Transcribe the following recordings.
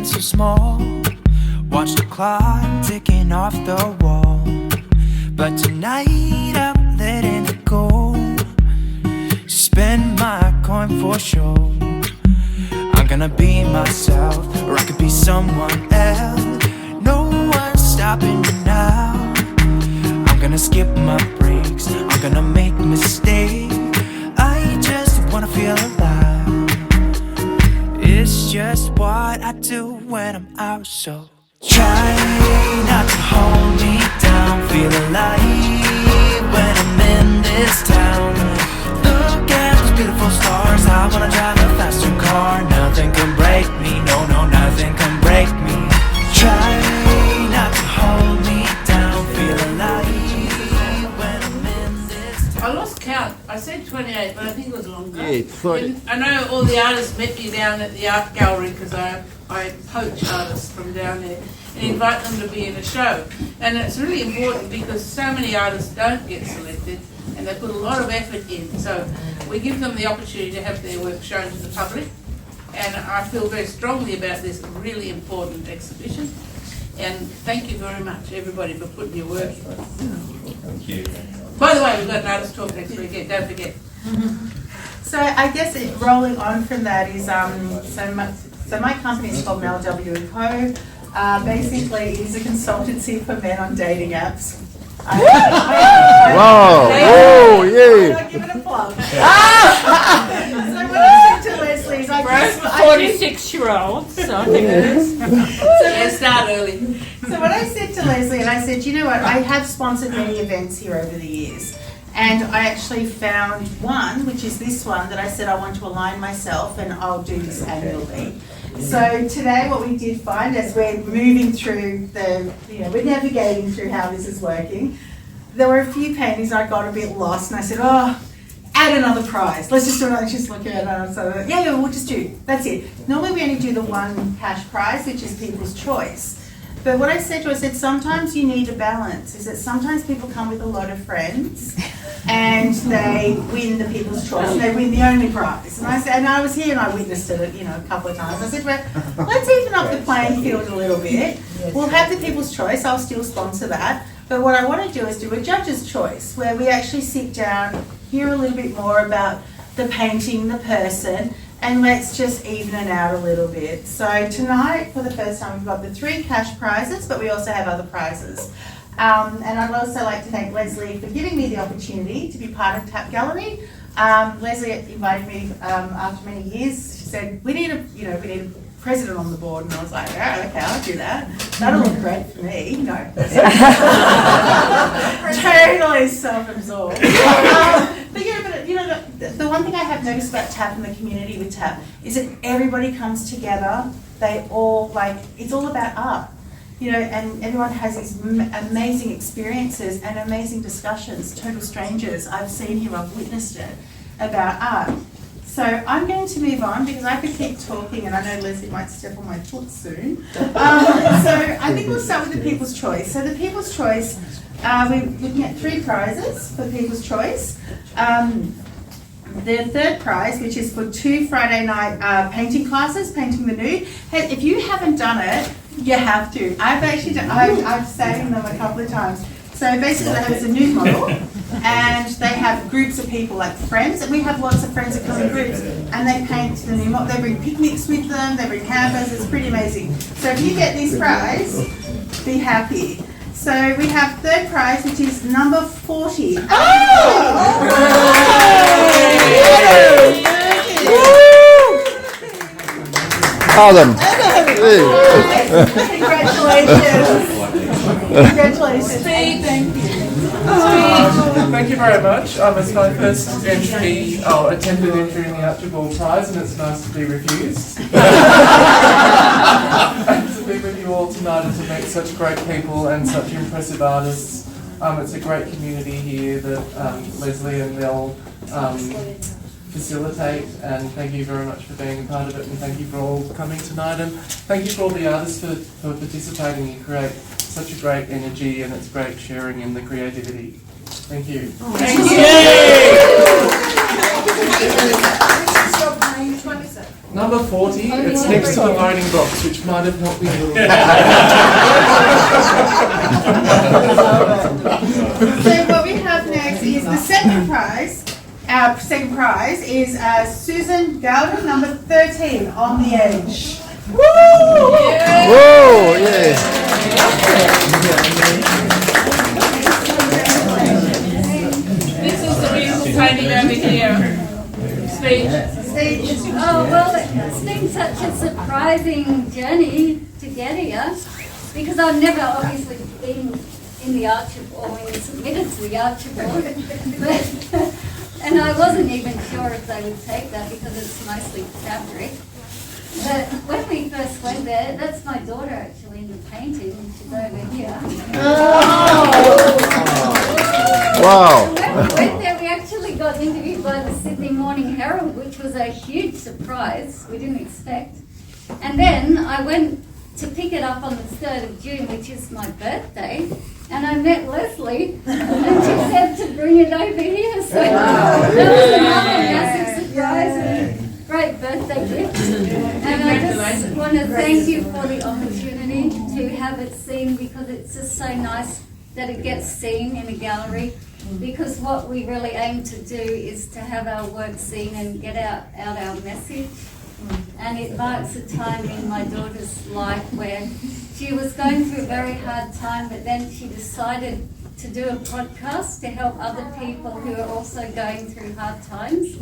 feeling so small. Watch the clock ticking off the wall. But tonight I'm letting it go. Spend my coin for sure. I'm gonna be myself, or I could be someone else. No one's stopping me now. I'm gonna skip my breaks, I'm gonna make mistakes. I just wanna feel alive. It's just what I do when I'm out, so try not to hold me down. Feel alive when I'm in this town. Look at those beautiful stars. I wanna drive a faster car. Nothing can break me, no, no, nothing can break me. Try not to hold me down. Feel alive when I'm in this town. I lost count. I said 28, but I think it was longer. Yeah, 30. I know all the artists met me down at the art gallery because I poach artists from down there and invite them to be in a show. And it's really important because so many artists don't get selected and they put a lot of effort in. So we give them the opportunity to have their work shown to the public. And I feel very strongly about this really important exhibition. And thank you very much, everybody, for putting your work in. Thank you. By the way, we've got an artist talk next weekend, don't forget. So I guess rolling on from that is, so my company is called Mel W & Co. Basically, it is a consultancy for men on dating apps. Wow! Oh, yeah! I'll give it a plug. So what I said to Leslie is I just... 46-year-olds, so I think it is. Yeah, start early. So what I said to Leslie, and I said, you know what, I have sponsored many events here over the years. And I actually found one, which is this one, that I said I want to align myself and I'll do this annually. So today what we did find as we're moving through we're navigating through how this is working, there were a few paintings I got a bit lost and I said, oh, add another prize. Let's just do another, just look at it. So yeah, we'll just do, that's it. Normally we only do the one cash prize, which is people's choice. But what I said to her, I said, sometimes you need a balance. Is that sometimes people come with a lot of friends and they win the people's choice and they win the only prize. And I said, and I was here and I witnessed it, a couple of times. I said, well, let's even up the playing field a little bit. We'll have the people's choice. I'll still sponsor that. But what I want to do is do a judge's choice where we actually sit down, hear a little bit more about the painting, the person, and let's just even it out a little bit. So tonight, for the first time, we've got the 3 cash prizes, but we also have other prizes. And I'd also like to thank Leslie for giving me the opportunity to be part of Tap Gallery. Leslie invited me after many years. She said, we need a president on the board, and I was like, oh, okay, I'll do that. That'll look great for me. No. Totally self-absorbed. But the one thing I have noticed about TAP and the community with TAP is that everybody comes together. They all it's all about art, and everyone has these amazing experiences and amazing discussions. Total strangers I've seen here, I've witnessed it about art. So I'm going to move on because I could keep talking, and I know Leslie might step on my foot soon. So I think we'll start with the People's Choice. So the People's Choice, we're looking at 3 prizes for People's Choice. The 3rd prize, which is for 2 Friday night painting classes, painting the nude. Hey, if you haven't done it, you have to. I've sat in them a couple of times. So basically, they have a nude model, and they have groups of people, like friends, and we have lots of friends that come in groups, and they paint the nude model. They bring picnics with them, they bring hampers. It's pretty amazing. So if you get this prize, be happy. So we have 3rd prize, which is number 40. Call them. Congratulations. Congratulations. Thank you. Thank you very much. It's my first attempted entry in the Archibald Prize, and it's nice to be refused. And to be with you all tonight and to meet such great people and such impressive artists. It's a great community here that Leslie and Mel facilitate, and thank you very much for being a part of it, and thank you for all coming tonight, and thank you for all the artists for participating. You create such a great energy, and it's great sharing in the creativity. Thank you. Thank you. Number 40, it's next to the voting box, which might have helped me a little bit. So what we have next is the second prize. Our second prize is Susan Gowden, number 13, on the edge. Woo! Whoa, yeah. This is the beautiful painting over here. Speech. Oh, well, it's been such a surprising journey to get here because I've never obviously been in the Archibald or been submitted to the Archibald. And I wasn't even sure if they would take that because it's mostly fabric. But when we first went there, that's my daughter actually in the painting. She's over here. Wow. When we went there, we actually got interviewed by the Sydney Morning Herald, which was a huge surprise. We didn't expect. And then I went to pick it up on the 3rd of June, which is my birthday, and I met Leslie, and she said to bring it over here. So that was another massive surprise and great birthday gift. And I just want to thank you for the opportunity to have it seen because it's just so nice that it gets seen in a gallery. Because what we really aim to do is to have our work seen and get out our message. And it marks a time in my daughter's life where she was going through a very hard time, but then she decided to do a podcast to help other people who are also going through hard times.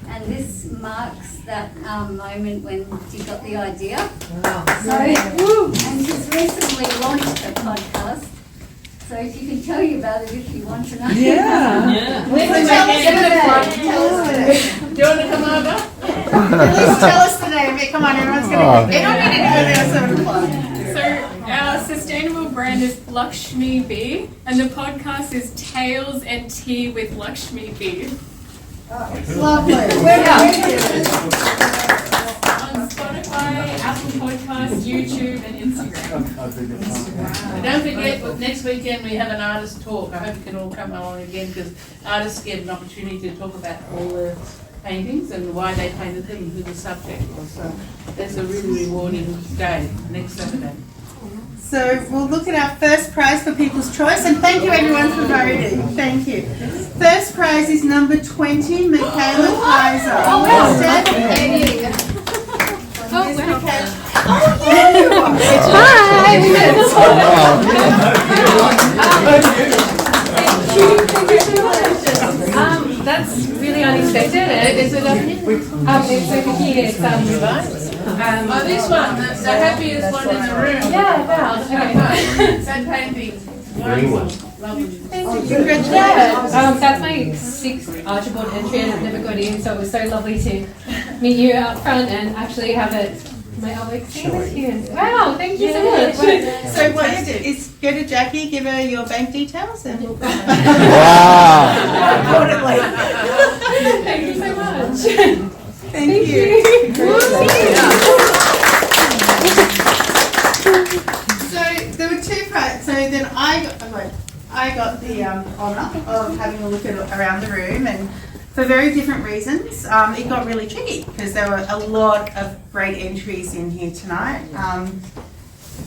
And this marks that moment when she got the idea. Wow. So, and she's recently launched a podcast. So she can tell you about it if you want to know. Yeah. Tell us today. Do you want to come over? Please tell us today. Come on, everyone's going to get on it at 7 o'clock. So our sustainable brand is Lakshmi Bee, and the podcast is Tales and Tea with Lakshmi Bee. Lovely. On Spotify, Apple Podcasts, YouTube, and Instagram. And don't forget, next weekend we have an artist talk. I hope you can all come along again because artists get an opportunity to talk about all the paintings and why they painted them and who the subject was. So that's a really rewarding day next Saturday. So we'll look at our first prize for People's Choice, and thank you everyone for voting. Thank you. First prize is number 20, Michaela Kaiser. Oh, wow. That's really unexpected. Is it it's over here. It's This one, the happiest one in the room. Yeah, wow. Okay. That painting. Lovely. That's my 6th Archibald entry and I've never got in, so it was so lovely to meet you out front and actually have it. Wow, thank you so much. So what you do is go to Jackie, give her your bank details, and we'll Wow. importantly. Thank you so much. Thank you. So there were 2 prizes. So then I got the honour of having a look around the room, and for very different reasons. It got really tricky because there were a lot of great entries in here tonight.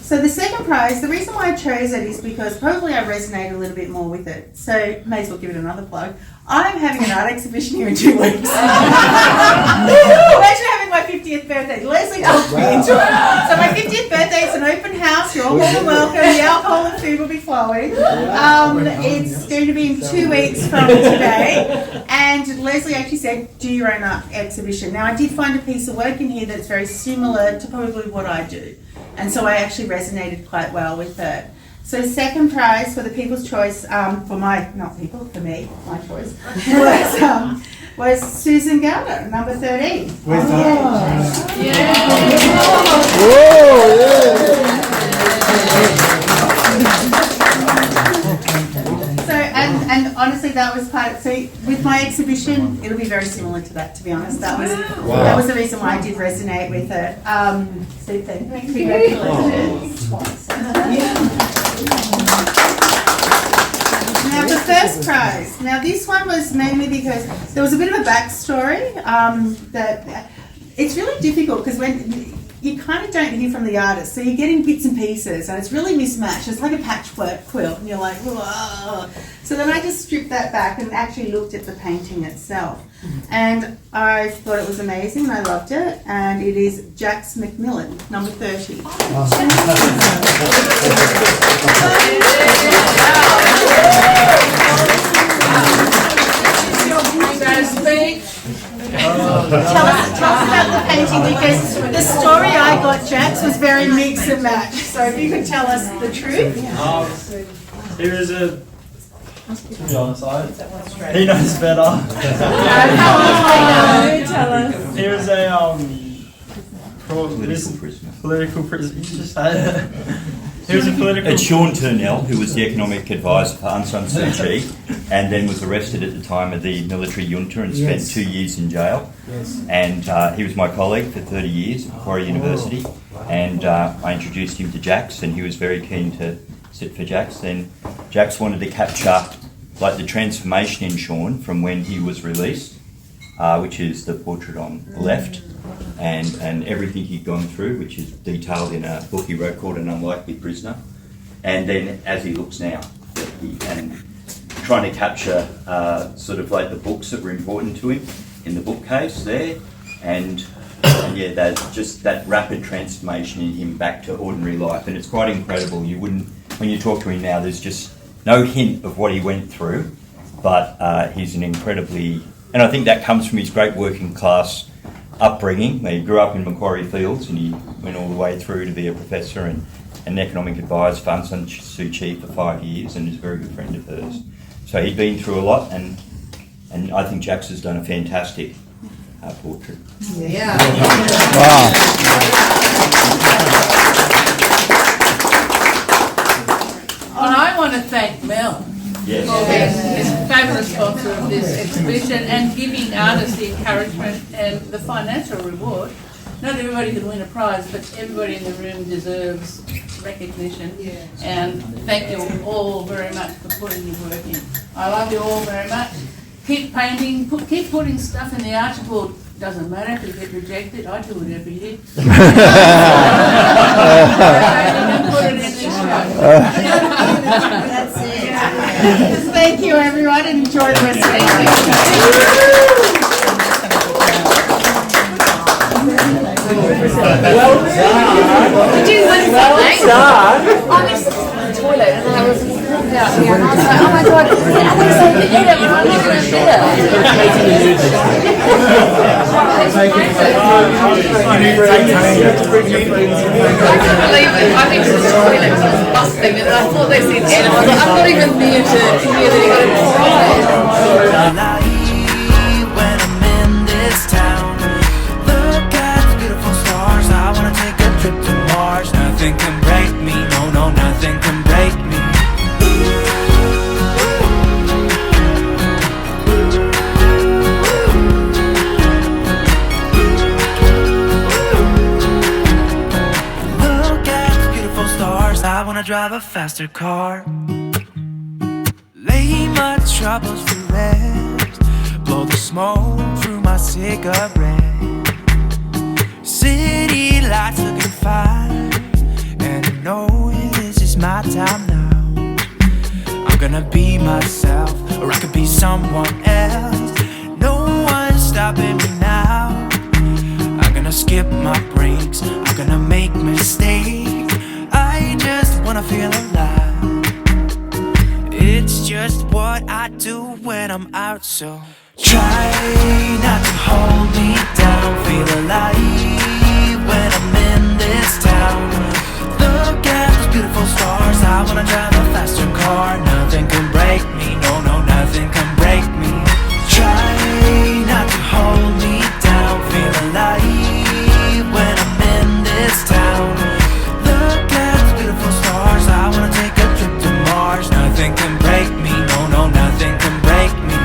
So the second prize, the reason why I chose it is because probably I resonate a little bit more with it. So may as well give it another plug. I'm having an art exhibition here in 2 weeks. I'm actually having my 50th birthday. Leslie talked me into it. So my 50th birthday is an open house. You're all more than welcome. The alcohol and food will be flowing. It's going to be in 2 weeks from today. And Leslie actually said, do your own art exhibition. Now I did find a piece of work in here that's very similar to probably what I do. And so I actually resonated quite well with it. So second prize for the People's Choice, for me, my choice, was Susan Gowder, number 13. Where's that? So, and honestly, that was part of, so with my exhibition, it'll be very similar to that, to be honest. That was the reason why I did resonate with it. So thank you. Congratulations. Now the first prize. Now this one was mainly because there was a bit of a backstory that it's really difficult because when you kind of don't hear from the artist, so you're getting bits and pieces, and it's really mismatched. It's like a patchwork quilt, and you're like, whoa. So then I just stripped that back and actually looked at the painting itself, and I thought it was amazing. I loved it, and it is Jax McMillan, number 30. Tell us about the painting, because the story I got, Jax, was very mix and match. So if you could tell us the truth. Here is a. To be honest, he knows better. Tell us. Here is a political prisoner. You just said it. Here's a political. It's Sean Turnell, who was the economic advisor for Aung San Suu Kyi, and then was arrested at the time of the military junta and spent 2 years in jail. Yes. And he was my colleague for 30 years at Macquarie University, and I introduced him to Jax, and he was very keen to sit for Jax. Then Jax wanted to capture like the transformation in Sean from when he was released, which is the portrait on the left, and everything he'd gone through, which is detailed in a book he wrote called An Unlikely Prisoner, and then as he looks now, and trying to capture sort of like the books that were important to him in the bookcase there, and yeah, there's just that rapid transformation in him back to ordinary life, and it's quite incredible. You wouldn't, when you talk to him now, there's just no hint of what he went through, but he's an incredibly, and I think that comes from his great working class upbringing. He grew up in Macquarie Fields, and he went all the way through to be a professor and an economic advisor for Aung San Suu Kyi for 5 years, and is a very good friend of hers. So he'd been through a lot, and I think Jax has done a fantastic portrait. Yeah. Wow. And I want to thank Mel. Yes. He's a fabulous sponsor of this exhibition and giving artists the encouragement and the financial reward. Not everybody can win a prize, but everybody in the room deserves recognition. And thank you all very much for putting your work in. I love you all very much. Keep painting, keep putting stuff in the archboard. Doesn't matter if you get rejected, I do it every year. Put it in this show. That's it. Thank you, everyone, and enjoy the rest of the day. Well done. I was in the toilet and I was out here and I was like, oh my god, I was so in it, I'm not going to fit I couldn't believe it. I think it was the toilet because I was busting and I thought they said Ed and I was like, I'm not even near to hear that he got a prize. When I'm in this town, look at the beautiful stars. I wanna take a trip to Mars. Nothing can break me, no, nothing can break me. Look at the beautiful stars. I wanna drive a faster car. Lay my troubles to rest. Blow the smoke through my cigarette. City lights looking fine, and I know this is my time now. I'm gonna be myself, or I could be someone else. No one's stopping me now. I'm gonna skip my breaks, I'm gonna make mistakes. I just wanna feel alive. It's just what I do when I'm out, so try not to hold me down. Feel alive when I'm in this town. Look at those beautiful stars. I wanna drive a faster car. Nothing can break me, no, nothing can break me. Try not to hold me down. Feel alive when I'm in this town. Look at those beautiful stars. I wanna take a trip to Mars. Nothing can break me, no, nothing can break me.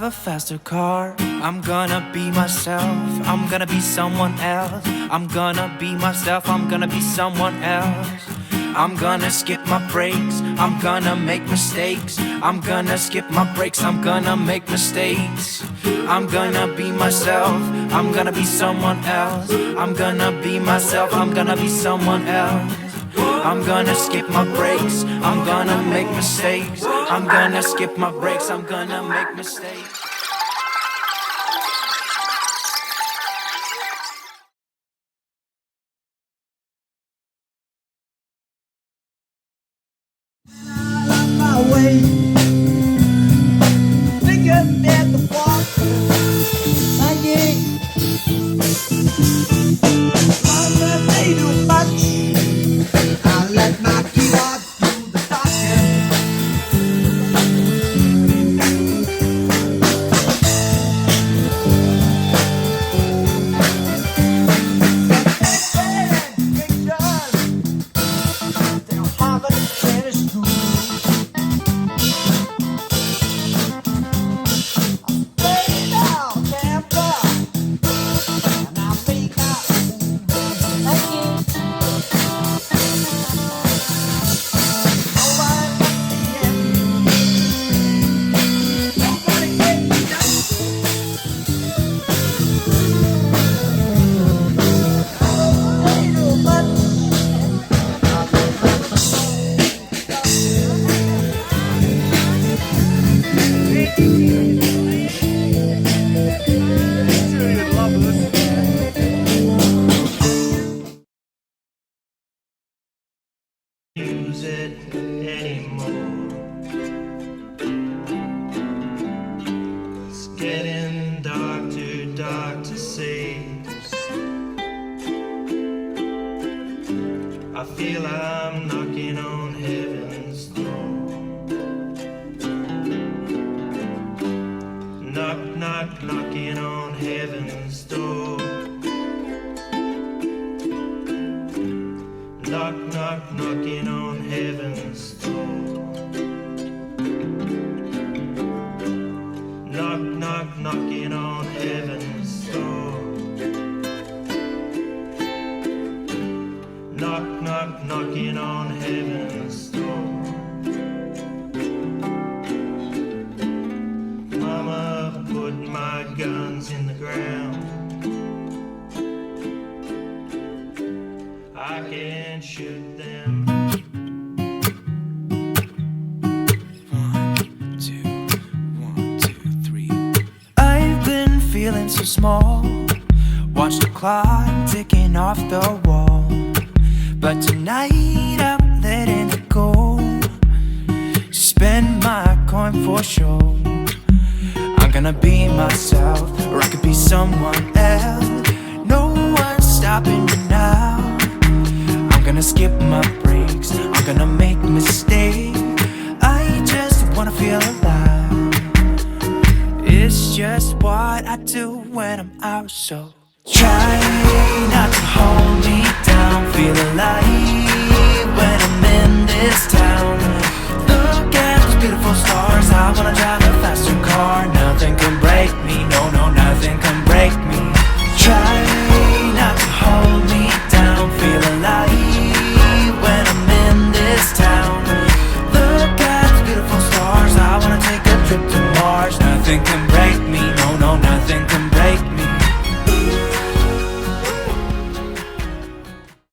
a faster car. I'm gonna be myself, I'm gonna be someone else. I'm gonna be myself, I'm gonna be someone else. I'm gonna skip my breaks, I'm gonna make mistakes. I'm gonna skip my breaks, I'm gonna make mistakes. I'm gonna be myself, I'm gonna be someone else. I'm gonna be myself, I'm gonna be someone else. I'm gonna skip my breaks, I'm gonna make mistakes. I'm gonna skip my breaks, I'm gonna make mistakes. Use it anymore. It's getting dark, too dark to see. I feel I'm knocking on heaven's door. Knock, knock, knocking on heaven's door. Knock, knock, knocking on heaven's door. Knock, knock, knocking on heaven's door. Knock, knock, knocking on heaven's door. Mama put my guns in the ground. I can shoot them. 1, 2, 1, 2, 3. I've been feeling so small. Watch the clock ticking off the wall. But tonight I'm letting it go. Spend my coin for sure. I'm gonna be myself, or I could be someone else. No one's stopping me now. I'm gonna skip my breaks, I'm gonna make mistakes. I just wanna feel alive. It's just what I do when I'm out, so try not to hold me down. Feel alive when I'm in this town. Look at those beautiful stars, I wanna drive a faster car. Nothing